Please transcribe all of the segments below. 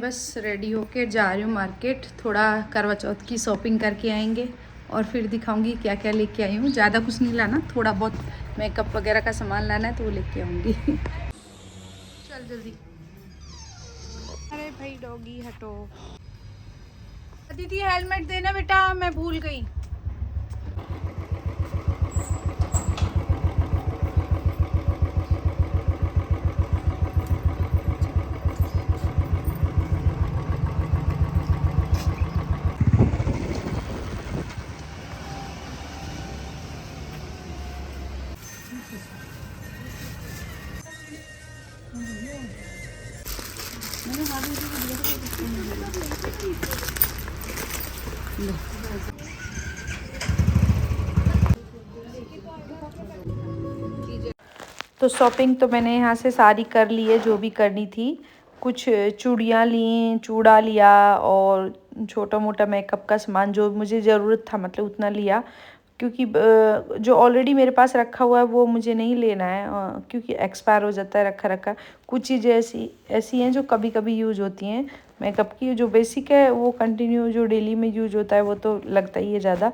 बस रेडी होके जा रही हूँ मार्केट। थोड़ा करवा चौथ की शॉपिंग करके आएंगे और फिर दिखाऊंगी क्या क्या लेके आई हूँ। ज़्यादा कुछ नहीं लाना, थोड़ा बहुत मेकअप वगैरह का सामान लाना है तो वो लेके आऊँगी। चल जल्दी। अरे भाई डॉगी हटो। दीदी हेलमेट देना बेटा, मैं भूल गई। तो शॉपिंग तो मैंने यहाँ से सारी कर ली है जो भी करनी थी। कुछ चूड़ियाँ ली, चूड़ा लिया और छोटा मोटा मेकअप का सामान जो मुझे ज़रूरत था मतलब उतना लिया, क्योंकि जो ऑलरेडी मेरे पास रखा हुआ है वो मुझे नहीं लेना है, क्योंकि एक्सपायर हो जाता है रखा रखा। कुछ चीज़ें ऐसी ऐसी हैं जो कभी कभी यूज़ होती हैं मेकअप की। जो बेसिक है वो कंटिन्यू जो डेली में यूज होता है वो तो लगता ही है ज़्यादा।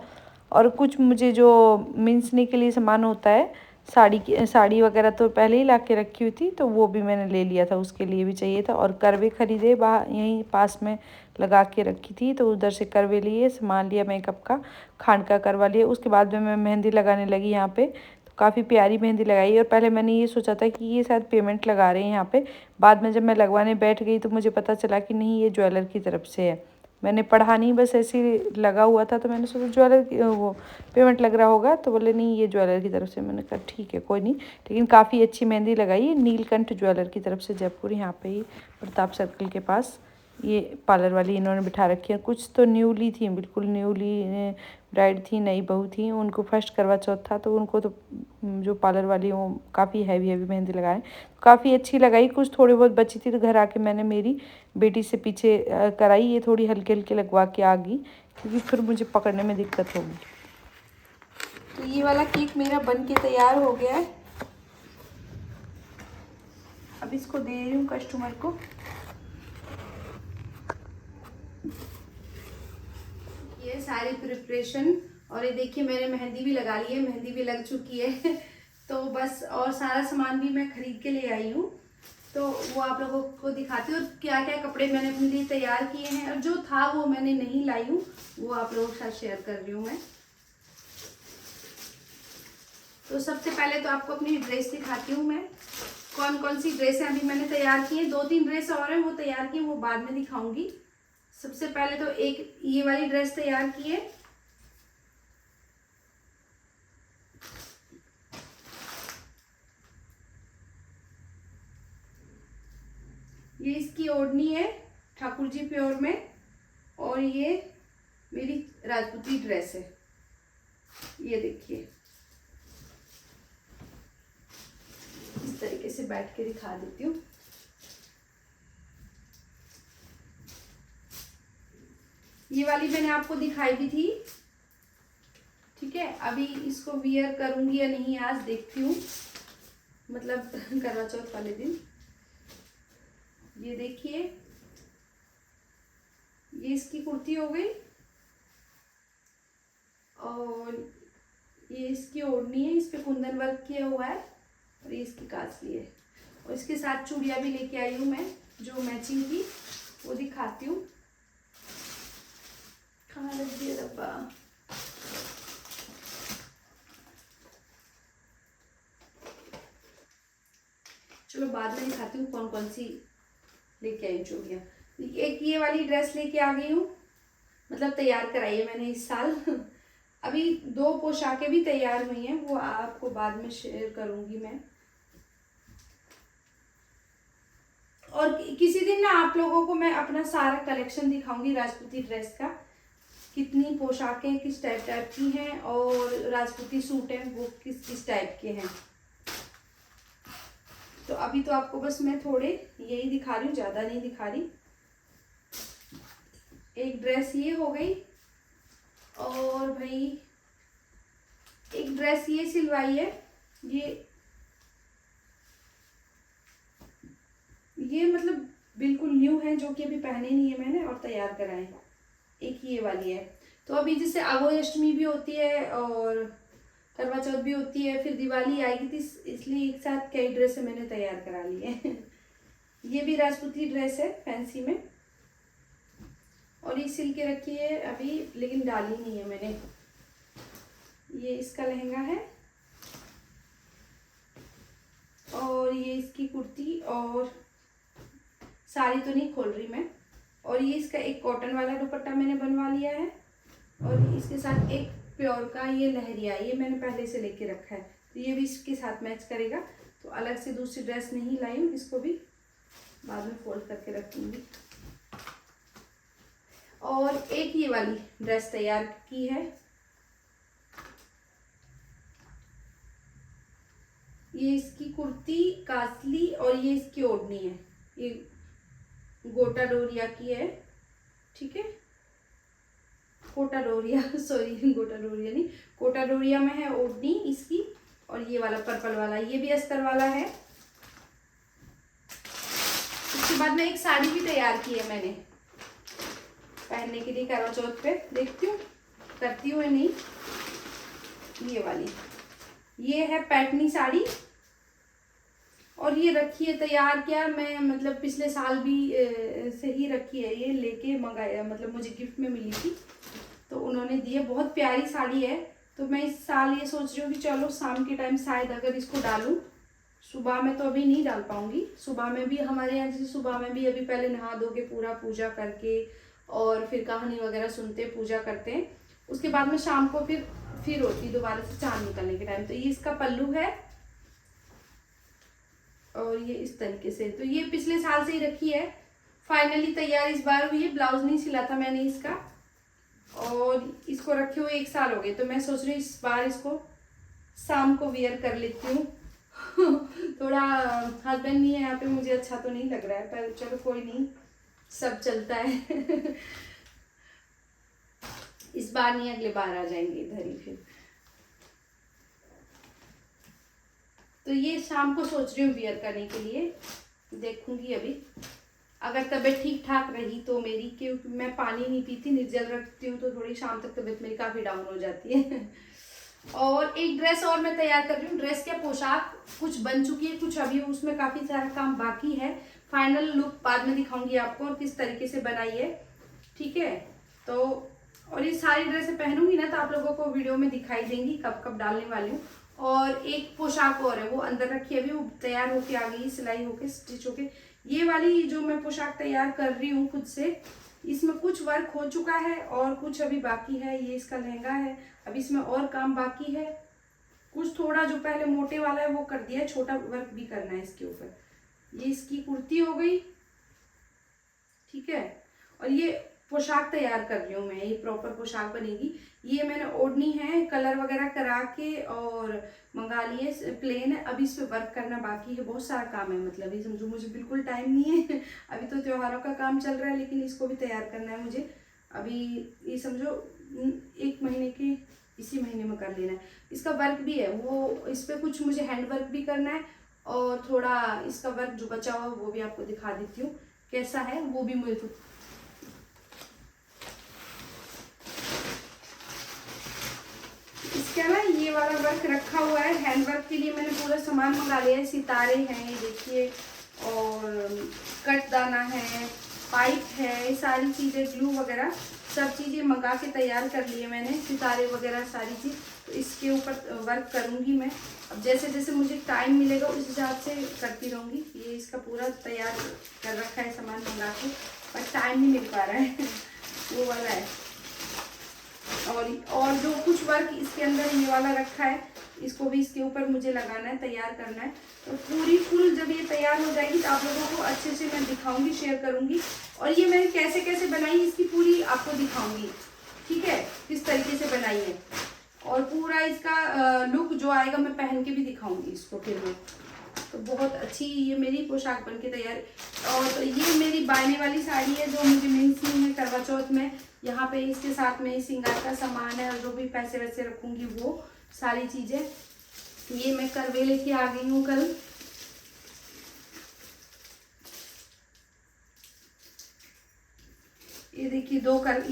और कुछ मुझे जो मिंसने के लिए सामान होता है, साड़ी वगैरह तो पहले ही ला के रखी हुई थी तो वो भी मैंने ले लिया था, उसके लिए भी चाहिए था। और करवे ख़रीदे बाहर, यहीं पास में लगा के रखी थी तो उधर से करवे लिए, सामान लिया मेकअप का, खांड का करवा लिया। उसके बाद में मैं मेहंदी लगाने लगी यहाँ पे। तो काफ़ी प्यारी मेहंदी लगाई और पहले मैंने ये सोचा था कि ये शायद पेमेंट लगा रहे हैं यहाँ पे। बाद में जब मैं लगवाने बैठ गई तो मुझे पता चला कि नहीं, ये ज्वेलर की तरफ से है। मैंने पढ़ा नहीं, बस ऐसे ही लगा हुआ था तो मैंने सोचा ज्वेलर की वो पेमेंट लग रहा होगा, तो बोले नहीं ये ज्वेलर की तरफ से। मैंने कहा ठीक है कोई नहीं, लेकिन काफ़ी अच्छी मेहंदी लगाई। नीलकंठ ज्वेलर की तरफ से, जयपुर, यहाँ पे ही प्रताप सर्कल के पास ये पार्लर वाली इन्होंने बिठा रखी है। कुछ तो न्यूली थी, बिल्कुल न्यूली ब्राइड थी, नई बहू थी, उनको फर्स्ट करवा चौथ था तो उनको तो जो पार्लर वाली वो काफ़ी हैवी हैवी मेहंदी लगाए, काफ़ी अच्छी लगाई। कुछ थोड़ी बहुत बची थी तो घर आके मैंने मेरी बेटी से पीछे कराई। ये थोड़ी हल्के हल्के लगवा के आ गई क्योंकि फिर मुझे पकड़ने में दिक्कत होगी। तो ये वाला केक मेरा बन के तैयार हो गया है। अब इसको दे रही हूँ कस्टमर को। ये सारी प्रिपरेशन, और ये देखिए मैंने मेहंदी भी लगा ली है, मेहंदी भी लग चुकी है। तो बस और सारा सामान भी मैं खरीद के ले आई हूँ, तो वो आप लोगों को दिखाती हूँ क्या क्या कपड़े मैंने अपने लिए तैयार किए हैं। और जो था वो मैंने नहीं लाई हूँ, वो आप लोगों के साथ शेयर कर रही हूँ मैं। तो सबसे पहले तो आपको अपनी ड्रेस दिखाती हूँ मैं, कौन कौन सी ड्रेसें अभी मैंने तैयार की हैं। 2-3 ड्रेस और हैं वो तैयार की, वो बाद में दिखाऊंगी। सबसे पहले तो एक ये वाली ड्रेस तैयार की है। ये इसकी ओढ़नी है ठाकुर जी प्योर में, और ये मेरी राजपूती ड्रेस है। ये देखिए इस तरीके से बैठ के दिखा देती हूँ। ये वाली मैंने आपको दिखाई भी थी, ठीक है। अभी इसको वियर करूंगी या नहीं आज देखती हूँ, मतलब करवा चौथ वाले दिन। ये देखिए ये इसकी कुर्ती हो गई, और ये इसकी ओढ़नी है, इस पे कुंदन वर्क किया हुआ है, और ये इसकी काजली है। और इसके साथ चूड़ियाँ भी लेके आई हूँ मैं जो मैचिंग की, वो दिखाती हूँ। कहाँ लग दिया डब्बा। चलो बाद में दिखाती हूँ कौन कौन सी लेके आई चूड़ियाँ। एक ये वाली ड्रेस लेके आ गई हूँ, मतलब तैयार कराई है मैंने इस साल। अभी 2 पोशाकें भी तैयार हुई हैं, वो आपको बाद में शेयर करूंगी मैं। और किसी दिन ना आप लोगों को मैं अपना सारा कलेक्शन दिखाऊंगी राजपूती ड्रेस का, कितनी पोशाकें किस टाइप की हैं, और राजपूती सूट हैं वो किस किस टाइप के हैं। तो अभी तो आपको बस मैं थोड़े यही दिखा रही हूँ, ज़्यादा नहीं दिखा रही। एक ड्रेस ये हो गई, और भाई एक ड्रेस ये सिलवाई है। ये मतलब बिल्कुल न्यू हैं, जो कि अभी पहने नहीं है मैंने और तैयार कराए। एक ये वाली है। तो अभी जैसे आगोई अष्टमी भी होती है और करवा चौथ भी होती है, फिर दिवाली आएगी थी, इसलिए एक साथ कई ड्रेसें मैंने तैयार करा ली है। ये भी राजपूती ड्रेस है फैंसी में, और ये सिल के रखी है अभी, लेकिन डाली नहीं है मैंने। ये इसका लहंगा है और ये इसकी कुर्ती, और साड़ी तो नहीं खोल रही मैं। और ये इसका एक कॉटन वाला दुपट्टा मैंने बनवा लिया है, और इसके साथ एक प्योर का ये लहरिया, ये मैंने पहले से लेके रखा है, तो ये भी इसके साथ मैच करेगा। तो अलग से दूसरी ड्रेस नहीं लाई हूँ, इसको भी बाद में फोल्ड करके रखूँगी। और एक ये वाली ड्रेस तैयार की है, ये इसकी कुर्ती कासली और ये इसकी ओढ़नी है, ये गोटा डोरिया की है, ठीक है, कोटा डोरिया सॉरी गोटा डोरिया नहीं, कोटा डोरिया में है ओढ़नी इसकी। और ये वाला पर्पल वाला, ये भी अस्तर वाला है। उसके बाद में एक साड़ी भी तैयार की है मैंने पहनने के लिए करवा चौथ पे, देखती हूँ करती हूँ या नहीं। ये वाली, ये है पैठनी साड़ी, और ये रखी है तैयार क्या मैं, मतलब पिछले साल भी से ही रखी है, ये लेके मंगाया, मतलब मुझे गिफ्ट में मिली थी तो उन्होंने दी है। बहुत प्यारी साड़ी है। तो मैं इस साल ये सोच रही हूँ कि चलो शाम के टाइम शायद अगर इसको डालूं, सुबह में तो अभी नहीं डाल पाऊंगी। सुबह में भी हमारे यहाँ जैसे सुबह में भी अभी पहले नहा धो के पूरा पूजा करके और फिर कहानी वगैरह सुनते पूजा करते हैं, उसके बाद में शाम को फिर होती दोबारा से चांद निकलने के टाइम। तो ये इसका पल्लू है और ये इस तरीके से, तो ये पिछले साल से ही रखी है, फाइनली तैयार इस बार हुई है। ब्लाउज नहीं सिला था मैंने इसका, और इसको रखे हुए 1 साल हो गए। तो मैं सोच रही हूँ इस बार इसको शाम को वियर कर लेती हूँ। थोड़ा हस्बैंड नहीं है यहाँ पे, मुझे अच्छा तो नहीं लग रहा है, पर चलो कोई नहीं, सब चलता है। इस बार नहीं, अगले बार आ जाएंगे इधर ही फिर। तो ये शाम को सोच रही हूँ वियर करने के लिए, देखूंगी अभी अगर तबीयत ठीक ठाक रही तो मेरी, क्योंकि मैं पानी नहीं पीती, निर्जल रखती हूँ, तो थोड़ी शाम तक तबीयत मेरी काफ़ी डाउन हो जाती है। और एक ड्रेस और मैं तैयार कर रही हूँ, ड्रेस क्या पोशाक कुछ बन चुकी है, कुछ अभी उसमें काफ़ी सारा काम बाकी है। फाइनल लुक बाद में दिखाऊंगी आपको और किस तरीके से बनाई है, ठीक है। तो और ये सारी ड्रेसें पहनूंगी ना तो आप लोगों को वीडियो में दिखाई देंगी कब कब डालने वाली हूँ। और एक पोशाक और है, वो अंदर रखी है, अभी वो तैयार होके आ गई, सिलाई होके स्टिच होके। ये वाली जो मैं पोशाक तैयार कर रही हूँ खुद से, इसमें कुछ वर्क हो चुका है और कुछ अभी बाकी है। ये इसका लहंगा है, अभी इसमें और काम बाकी है। कुछ थोड़ा जो पहले मोटे वाला है वो कर दिया है, छोटा वर्क भी करना है इसके ऊपर। ये इसकी कुर्ती हो गई, ठीक है। और ये पोशाक तैयार कर रही हूँ मैं, ये प्रॉपर पोशाक बनेगी। ये मैंने ओढ़नी है, कलर वगैरह करा के और मंगा लिए, प्लेन है। अभी इस पे वर्क करना बाकी है, बहुत सारा काम है, मतलब ये समझो मुझे बिल्कुल टाइम नहीं है। अभी तो त्योहारों का काम चल रहा है, लेकिन इसको भी तैयार करना है मुझे। अभी ये समझो 1 महीने के इसी महीने में कर लेना है। इसका वर्क भी है, वो इस पर कुछ मुझे हैंड वर्क भी करना है, और थोड़ा इसका वर्क जो बचा हुआ वो भी आपको दिखा देती हूँ कैसा है, वो भी मुझे तो। इसका ना ये वाला वर्क रखा हुआ है, हैंड वर्क के लिए मैंने पूरा सामान मंगा लिया है। सितारे हैं ये देखिए, और कटदाना है, पाइप है, ये सारी चीज़ें, ग्लू वगैरह सब चीज़ें मंगा के तैयार कर लिए मैंने, सितारे वगैरह सारी चीज़। तो इसके ऊपर वर्क करूँगी मैं, अब जैसे जैसे मुझे टाइम मिलेगा उस हिसाब से करती रहूँगी। ये इसका पूरा तैयार कर रखा है सामान मंगा के, पर टाइम नहीं मिल पा रहा है। वो वाला है। और जो कुछ वर्क इसके अंदर ये वाला रखा है, इसको भी इसके ऊपर मुझे लगाना है, तैयार करना है। तो पूरी फुल जब ये तैयार हो जाएगी तो आप लोगों को अच्छे से मैं दिखाऊंगी, शेयर करूंगी। और ये मैंने कैसे कैसे बनाई इसकी पूरी आपको दिखाऊंगी, ठीक है, किस तरीके से बनाई है। और पूरा इसका लुक जो आएगा मैं पहन के भी दिखाऊंगी इसको फिर मैं। तो बहुत अच्छी ये मेरी पोशाक बन के तैयार। और ये मेरी बायने वाली साड़ी है जो मुझे मिलनी है करवा चौथ में। यहाँ पे इसके साथ में श्रृंगार का सामान है, और जो भी पैसे वैसे रखूंगी वो सारी चीजें। ये मैं करवे लेके आ गई हूँ कल। ये देखिए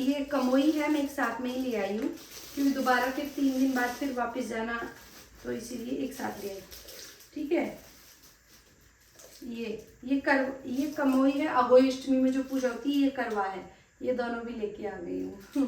ये कमोई है, मैं एक साथ में ही ले आई हूँ क्योंकि दोबारा फिर 3 दिन बाद फिर वापस जाना, तो इसीलिए एक साथ ले आई। ठीक है, ये कमोई है, अहोई अष्टमी में जो पूजा होती है, ये करवा है, ये दोनों भी लेके आ गई हूँ।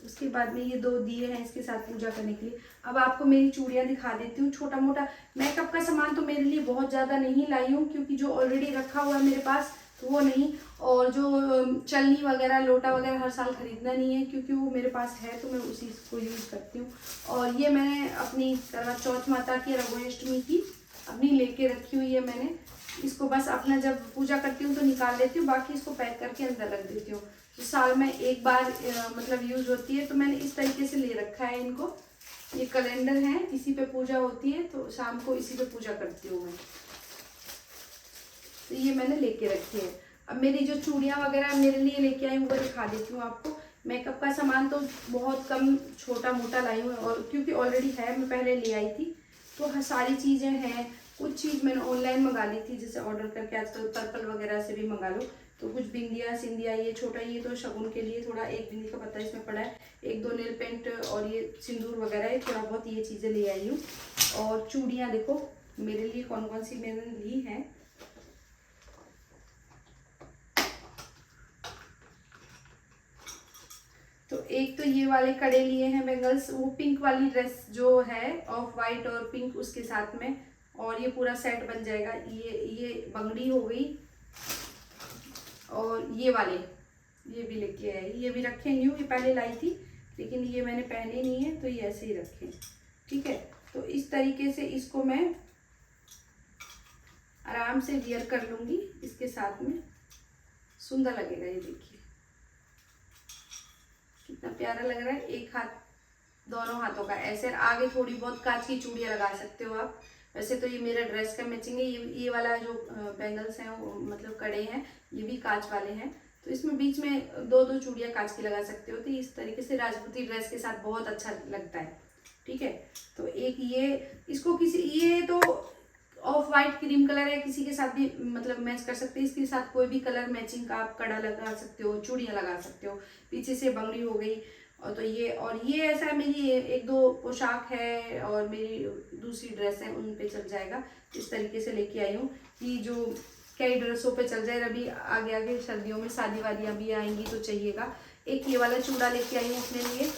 उसके बाद में ये 2 दिए हैं इसके साथ पूजा करने के लिए। अब आपको मेरी चूड़ियाँ दिखा देती हूँ। छोटा मोटा मेकअप का सामान तो मेरे लिए बहुत ज़्यादा नहीं लाई हूँ क्योंकि जो ऑलरेडी रखा हुआ है मेरे पास तो वो नहीं, और जो चलनी वगैरह लोटा वगैरह हर साल खरीदना नहीं है क्योंकि वो मेरे पास है तो मैं उसी को यूज़ करती हूँ। और ये मैंने अपनी करवा चौथ माता की और अघोई अष्टमी की अपनी लेके रखी हुई है मैंने। इसको बस अपना जब पूजा करती हूँ तो निकाल लेती हूँ, बाकी इसको पैक करके अंदर रख देती हूँ। तो साल में एक बार मतलब यूज़ होती है, तो मैंने इस तरीके से ले रखा है इनको। ये कैलेंडर है, इसी पे पूजा होती है तो शाम को इसी पे पूजा करती हूँ मैं। तो ये मैंने लेके रखी है। अब मेरी जो चूड़ियाँ वगैरह मेरे लिए लेके आई हूँ वो दिखा देती हूँ आपको। मेकअप का सामान तो बहुत कम छोटा मोटा लाई हूँ, और क्योंकि ऑलरेडी है, मैं पहले ले आई थी तो सारी चीज़ें हैं। कुछ चीज़ मैंने ऑनलाइन मंगा ली थी, जैसे ऑर्डर करके आजकल पर्पल वगैरह से भी मंगा लो। तो कुछ बिंदिया सिंदिया, ये छोटा, ये तो शगुन के लिए थोड़ा, एक बिंदी का पत्ता इसमें पड़ा है, 1-2 नेल पेंट और ये सिंदूर वगैरह, ये थोड़ा बहुत ये चीज़ें ले आई हूँ। और चूड़ियाँ देखो मेरे लिए कौन कौन सी मैंने ली हैं। तो एक तो ये वाले कड़े लिए हैं बैंगल्स, वो पिंक वाली ड्रेस जो है ऑफ वाइट और पिंक उसके साथ में, और ये पूरा सेट बन जाएगा। ये बंगड़ी हो गई, और ये वाले ये भी लेके आई, ये भी रखे न्यू, ये पहले लाई थी लेकिन ये मैंने पहने नहीं है तो ये ऐसे ही रखे। ठीक है, तो इस तरीके से इसको मैं आराम से वियर कर लूँगी इसके साथ में, सुंदर लगेगा। ये देखिए कितना प्यारा लग रहा है। एक हाथ, दोनों हाथों का ऐसे, आगे थोड़ी बहुत कांच की चूड़ियाँ लगा सकते हो आप। वैसे तो ये मेरा ड्रेस का मैचिंग है। ये वाला जो बैंगल्स हैं वो मतलब कड़े हैं, ये भी कांच वाले हैं, तो इसमें बीच में 2-2 चूड़ियाँ कांच की लगा सकते हो। तो इस तरीके से राजपूती ड्रेस के साथ बहुत अच्छा लगता है। ठीक है, तो एक इसको ये तो ऑफ वाइट क्रीम कलर है, किसी के साथ भी मतलब मैच कर सकते हैं। इसके साथ कोई भी कलर मैचिंग का आप कड़ा लगा सकते हो, चूड़ियाँ लगा सकते हो। पीछे से बंगड़ी हो गई, और तो ये ऐसा मेरी 1-2 पोशाक है और मेरी दूसरी ड्रेस है, उन पे चल जाएगा। इस तरीके से लेके आई हूँ कि जो कई ड्रेसों पे चल जाए। अभी आगे आगे सर्दियों में शादी वादियाँ भी आएंगी तो चाहिएगा। एक ये वाला चूड़ा लेके आई हूँ अपने लिए,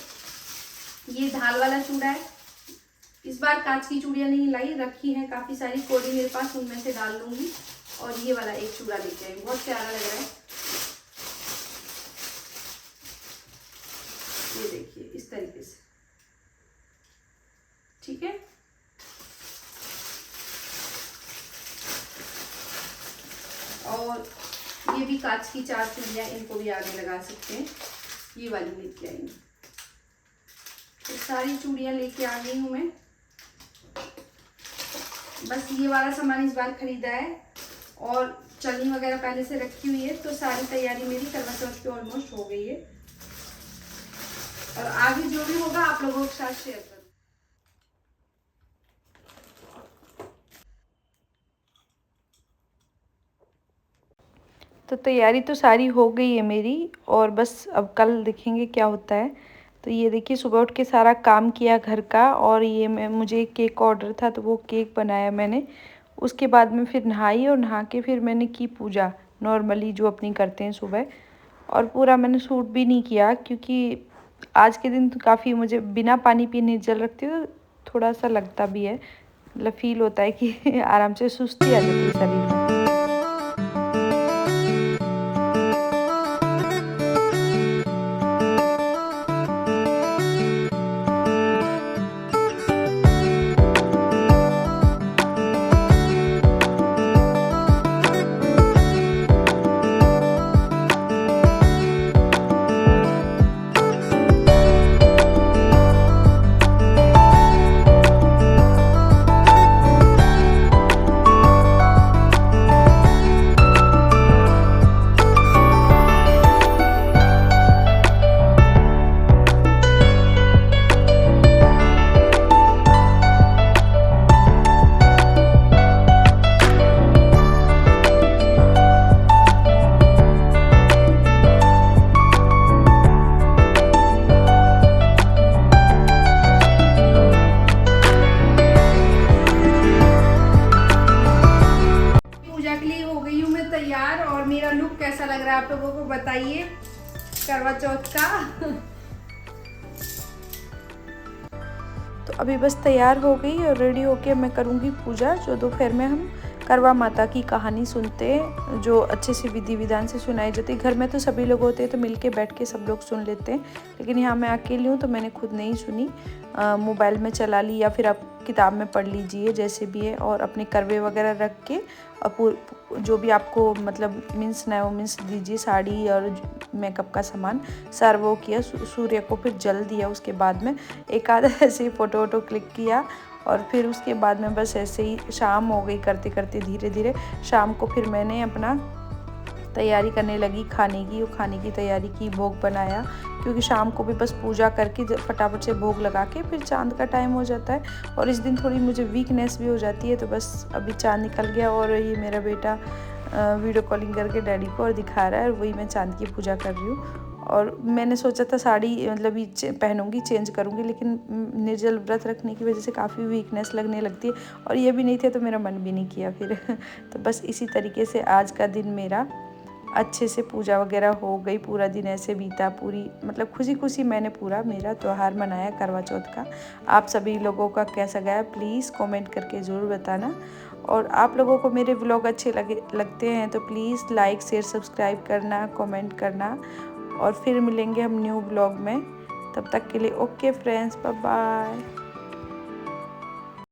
ये धाल वाला चूड़ा है। इस बार कांच की चूड़ियाँ नहीं लाई, रखी हैं काफ़ी सारी कोडी मेरे पास, उनमें से डाल लूँगी। और ये वाला एक चूड़ा लेके आई, बहुत प्यारा लग रहा है। ये देखिए इस तरीके से। ठीक है, और ये भी कांच की 4 चूड़ियाँ, इनको भी आगे लगा सकते हैं। ये वाली लेके आई हूँ, तो सारी चूड़ियाँ लेके आ गई हूँ मैं। बस ये वाला सामान इस बार खरीदा है, और चलनी वगैरह पहले से रखी हुई है, तो सारी तैयारी मेरी करवा चौथ की ऑलमोस्ट हो गई है। और आगे जो भी होगा आप लोगों के साथ शेयर करूँ। तो तैयारी तो सारी हो गई है मेरी, और बस अब कल देखेंगे क्या होता है। तो ये देखिए सुबह उठ के सारा काम किया घर का, और ये मुझे केक ऑर्डर था तो वो केक बनाया मैंने। उसके बाद में फिर नहाई, और नहा के फिर मैंने की पूजा नॉर्मली जो अपनी करते हैं सुबह। और पूरा मैंने सूट भी नहीं किया क्योंकि आज के दिन तो काफ़ी मुझे बिना पानी पिए निर्जल रखती हूँ, तो थोड़ा सा लगता भी है, मतलब फील होता है कि आराम से सुस्ती आ जाती है शरीर में। बताइए करवा चौथ का। तो अभी बस तैयार हो गई और रेडी होके मैं करूँगी पूजा, जो दोपहर में हम करवा माता की कहानी सुनते हैं, जो अच्छे से विधि विधान से सुनाई जाती है। घर में तो सभी लोग होते हैं तो मिलके बैठ के सब लोग सुन लेते हैं, लेकिन यहाँ मैं अकेली हूँ तो मैंने खुद नहीं सुनी। मोबाइल में चला ली या फिर आप किताब में पढ़ लीजिए, जैसे भी है। और अपने करवे वगैरह रख के और जो भी आपको मतलब मीन्स ना वो मीन्स दीजिए, साड़ी और मेकअप का सामान सारा वो किया। सूर्य को फिर जल दिया। उसके बाद में एक आधा ऐसे ही फ़ोटो वोटो क्लिक किया और फिर उसके बाद में बस ऐसे ही शाम हो गई। करते करते धीरे धीरे शाम को फिर मैंने अपना तैयारी करने लगी खाने की। और खाने की तैयारी की, भोग बनाया, क्योंकि शाम को भी बस पूजा करके फटाफट से भोग लगा के फिर चांद का टाइम हो जाता है। और इस दिन थोड़ी मुझे वीकनेस भी हो जाती है, तो बस अभी चांद निकल गया और ये मेरा बेटा वीडियो कॉलिंग करके डैडी को और दिखा रहा है, और वही मैं चांद की पूजा कर रही हूँ। और मैंने सोचा था साड़ी मतलब ये पहनूंगी, चेंज करूंगी, लेकिन निर्जल व्रत रखने की वजह से काफ़ी वीकनेस लगने लगती है, और ये भी नहीं थे तो मेरा मन भी नहीं किया फिर। तो बस इसी तरीके से आज का दिन मेरा अच्छे से पूजा वगैरह हो गई। पूरा दिन ऐसे बीता, पूरी मतलब खुशी खुशी मैंने पूरा मेरा त्यौहार मनाया करवा चौथ का। आप सभी लोगों का कैसा गया प्लीज़ कमेंट करके ज़रूर बताना। और आप लोगों को मेरे व्लॉग अच्छे लगते हैं तो प्लीज़ लाइक शेयर सब्सक्राइब करना, कमेंट करना। और फिर मिलेंगे हम न्यू व्लॉग में। तब तक के लिए ओके फ्रेंड्स, बाय बाय।